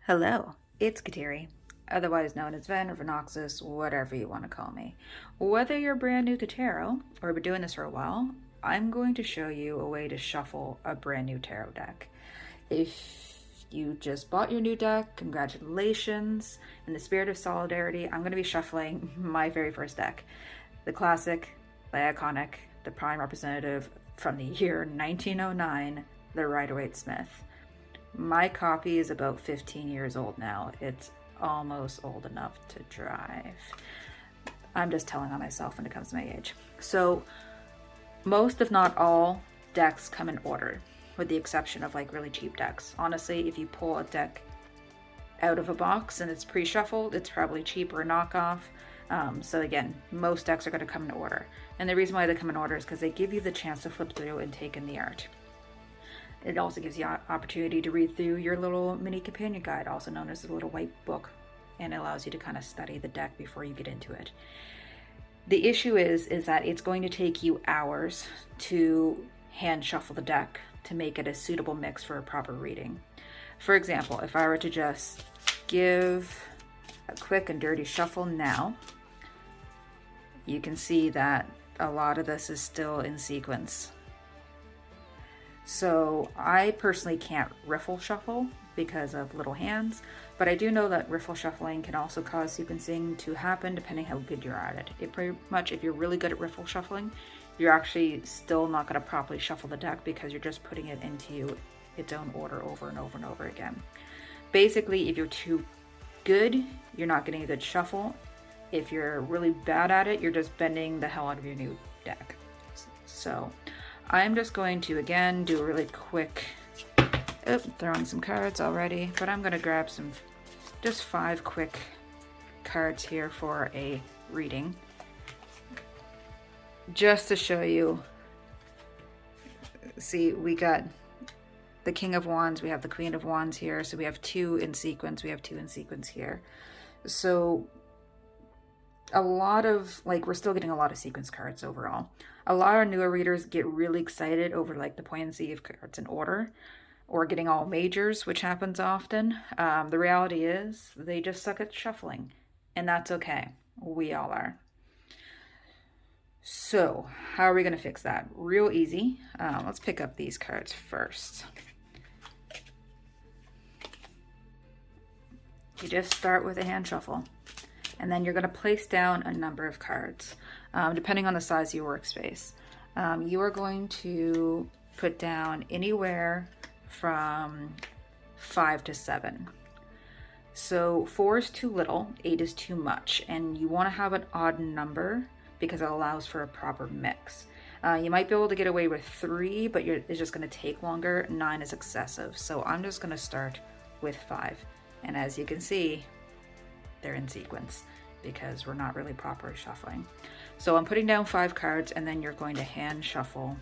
Hello, it's Kateri, otherwise known as Ven or Venoxus, whatever you want to call me. Whether you're brand new to tarot or been doing this for a while, I'm going to show you a way to shuffle a brand new tarot deck. If you just bought your new deck, congratulations. In the spirit of solidarity, I'm going to be shuffling my very first deck. The classic, the iconic, the prime representative from the year 1909, the Rider-Waite-Smith. My copy is about 15 years old now. It's almost old enough to drive. I'm just telling on myself when it comes to my age. So most, if not all, decks come in order, with the exception of like really cheap decks. Honestly, if you pull a deck out of a box and it's pre-shuffled, it's probably cheap or a knockoff. So again, most decks are going to come in order. And the reason why they come in order is because they give you the chance to flip through and take in the art. It also gives you opportunity to read through your little mini companion guide, also known as the little white book, and it allows you to kind of study the deck before you get into it. The issue is that it's going to take you hours to hand shuffle the deck to make it a suitable mix for a proper reading. For example, if I were to just give a quick and dirty shuffle now, you can see that a lot of this is still in sequence. So I personally can't riffle shuffle because of little hands, but I do know that riffle shuffling can also cause sequencing to happen depending how good you're at it. It pretty much, if you're really good at riffle shuffling, you're actually still not going to properly shuffle the deck because you're just putting it into its own order over and over and over again. Basically, if you're too good, you're not getting a good shuffle. If you're really bad at it, you're just bending the hell out of your new deck. So I'm just going to, again, do a really quick, throwing some cards already, but I'm going to grab just 5 quick cards here for a reading. Just to show you, see, we got the King of Wands, we have the Queen of Wands here, so we have 2 in sequence, we have 2 in sequence here. So a lot of, like, we're still getting a lot of sequence cards overall. A lot of newer readers get really excited over like the poignancy of cards in order or getting all majors, which happens often. The reality is they just suck at shuffling, and that's okay. We all are. So how are we going to fix that? Real easy. Let's pick up these cards first. You just start with a hand shuffle, and then you're going to place down a number of cards. Depending on the size of your workspace. You are going to put down anywhere from 5 to 7. So 4 is too little, 8 is too much, and you want to have an odd number because it allows for a proper mix. You might be able to get away with 3, but it's just going to take longer. 9 is excessive, so I'm just going to start with 5. And as you can see, they're in sequence, because we're not really proper shuffling. So I'm putting down 5 cards, and then you're going to hand shuffle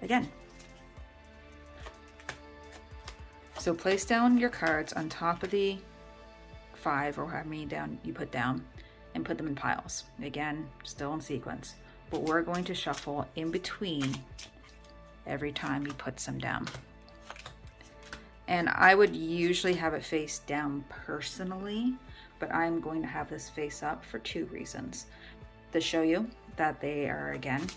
again. So place down your cards on top of the 5, or however many down you put down, and put them in piles. Again, still in sequence, but we're going to shuffle in between every time you put some down. And I would usually have it face down personally, but I'm going to have this face up for 2 reasons. To show you that they are, again,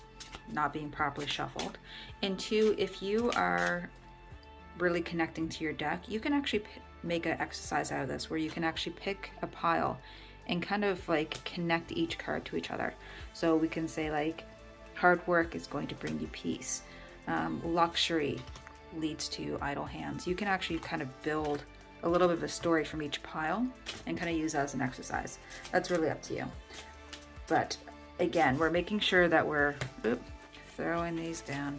not being properly shuffled. And 2, if you are really connecting to your deck, you can actually make an exercise out of this where you can actually pick a pile and kind of like connect each card to each other. So we can say like, hard work is going to bring you peace. Luxury leads to idle hands. You can actually kind of build a little bit of a story from each pile and kind of use that as an exercise. That's really up to you. But again, we're making sure that we're throwing these down.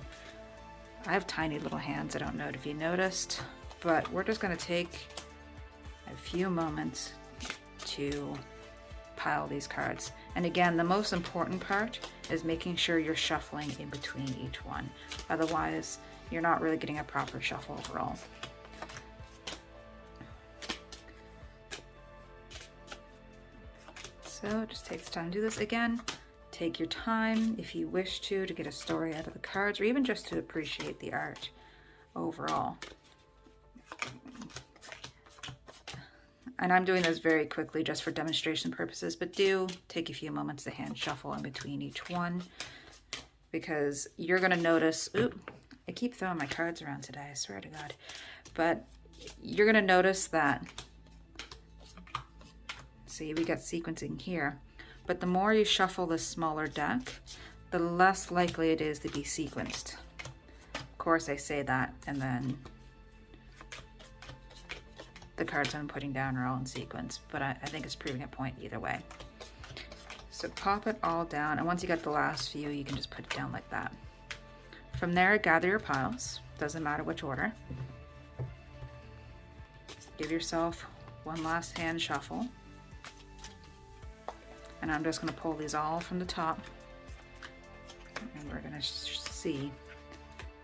I have tiny little hands, I don't know if you noticed, but we're just going to take a few moments to pile these cards. And again, the most important part is making sure you're shuffling in between each one. Otherwise, you're not really getting a proper shuffle overall. So it just takes time to do this. Again, take your time if you wish to get a story out of the cards, or even just to appreciate the art overall. and I'm doing this very quickly just for demonstration purposes, but do take a few moments to hand shuffle in between each one, because you're gonna notice, oop, I keep throwing my cards around today, I swear to God. But you're gonna notice that, see, we got sequencing here, but the more you shuffle this smaller deck, the less likely it is to be sequenced. Of course, I say that, and then the cards I'm putting down are all in sequence, but I think it's proving a point either way. So pop it all down, and once you get the last few, you can just put it down like that. From there, gather your piles, doesn't matter which order. Give yourself one last hand shuffle. And I'm just gonna pull these all from the top, and we're gonna see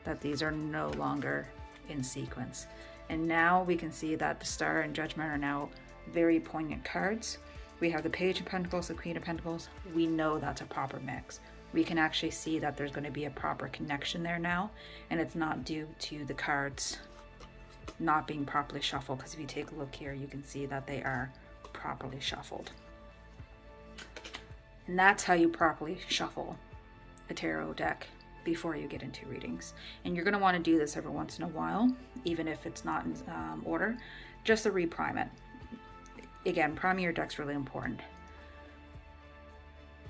that these are no longer in sequence. And now we can see that the Star and Judgment are now very poignant cards. We have the Page of Pentacles, the Queen of Pentacles. We know that's a proper mix. We can actually see that there's going to be a proper connection there now, and it's not due to the cards not being properly shuffled, because if you take a look here, you can see that they are properly shuffled. And that's how you properly shuffle a tarot deck before you get into readings. And you're going to want to do this every once in a while, even if it's not in order, just to reprime it. Again, priming your deck's really important.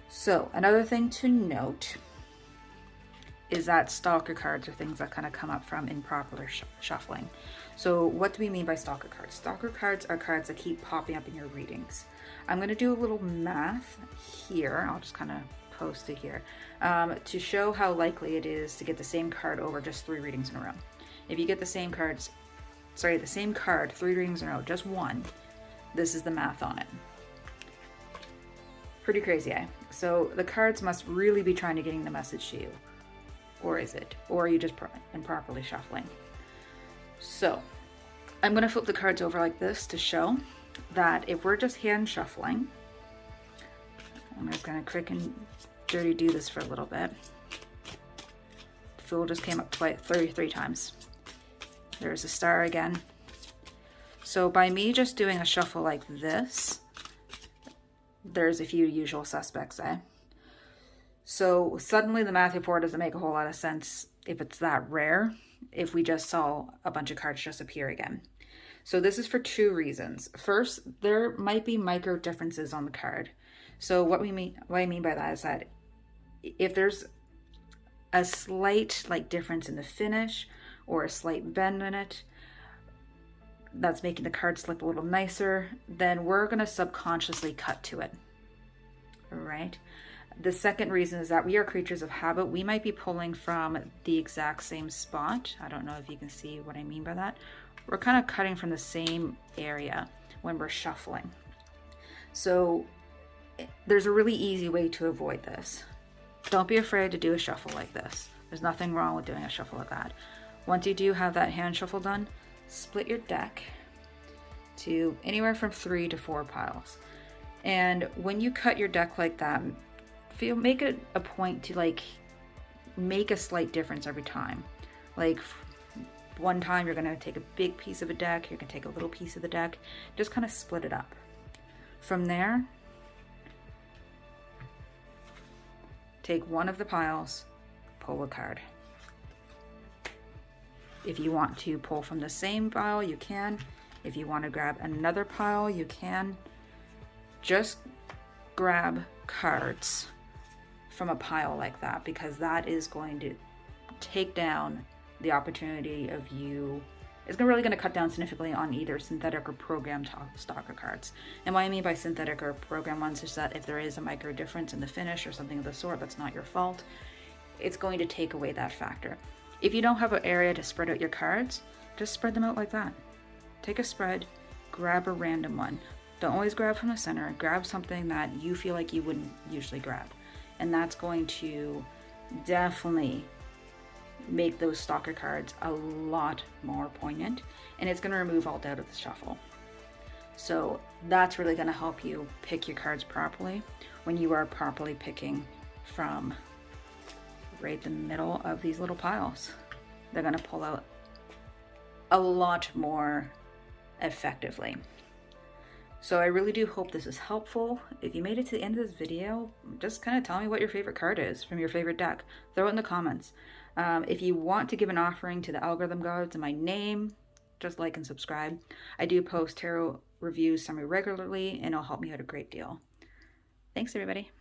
So another thing to note is that Stalker cards are things that kind of come up from improper shuffling. So what do we mean by Stalker cards? Stalker cards are cards that keep popping up in your readings. I'm going to do a little math here. I'll just kind of post it here to show how likely it is to get the same card over just 3 readings in a row. If you get the same card 3 readings in a row, just one, this is the math on it. Pretty crazy, eh? So the cards must really be trying to getting the message to you. Or is it? Or are you just improperly shuffling? So I'm going to flip the cards over like this to show that if we're just hand shuffling, I'm just going to quick and dirty do this for a little bit. Fool just came up 33 times. There's a Star again. So by me just doing a shuffle like this, there's a few usual suspects, eh? So suddenly the math before doesn't make a whole lot of sense if it's that rare, if we just saw a bunch of cards just appear again. So this is for 2 reasons. First, there might be micro differences on the card. So what I mean by that is that if there's a slight difference in the finish or a slight bend in it that's making the card slip a little nicer, then we're going to subconsciously cut to it. All right. The second reason is that we are creatures of habit. We might be pulling from the exact same spot. I don't know if you can see what I mean by that. We're kind of cutting from the same area when we're shuffling. So there's a really easy way to avoid this. Don't be afraid to do a shuffle like this. There's nothing wrong with doing a shuffle like that. Once you do have that hand shuffle done, split your deck to anywhere from 3 to 4 piles. And when you cut your deck like that, make it a point to make a slight difference every time. Like one time you're gonna take a big piece of a deck, you're gonna take a little piece of the deck, just kind of split it up. From there, take one of the piles, pull a card. If you want to pull from the same pile, you can. If you want to grab another pile, you can. Just grab cards from a pile like that, because that is going to take down the opportunity of you. It's really going to cut down significantly on either synthetic or programmed Stalker cards. And what I mean by synthetic or programmed ones is that if there is a micro difference in the finish or something of the sort, that's not your fault. It's going to take away that factor. If you don't have an area to spread out your cards, just spread them out like that. Take a spread, grab a random one. Don't always grab from the center. Grab something that you feel like you wouldn't usually grab. And that's going to definitely make those Stalker cards a lot more poignant, and it's going to remove all doubt of the shuffle. So that's really going to help you pick your cards properly when you are properly picking from right in the middle of these little piles. They're going to pull out a lot more effectively. So I really do hope this is helpful. If you made it to the end of this video, just kind of tell me what your favorite card is from your favorite deck. Throw it in the comments. If you want to give an offering to the algorithm gods in my name, just like and subscribe. I do post tarot reviews semi-regularly, and it'll help me out a great deal. Thanks, everybody.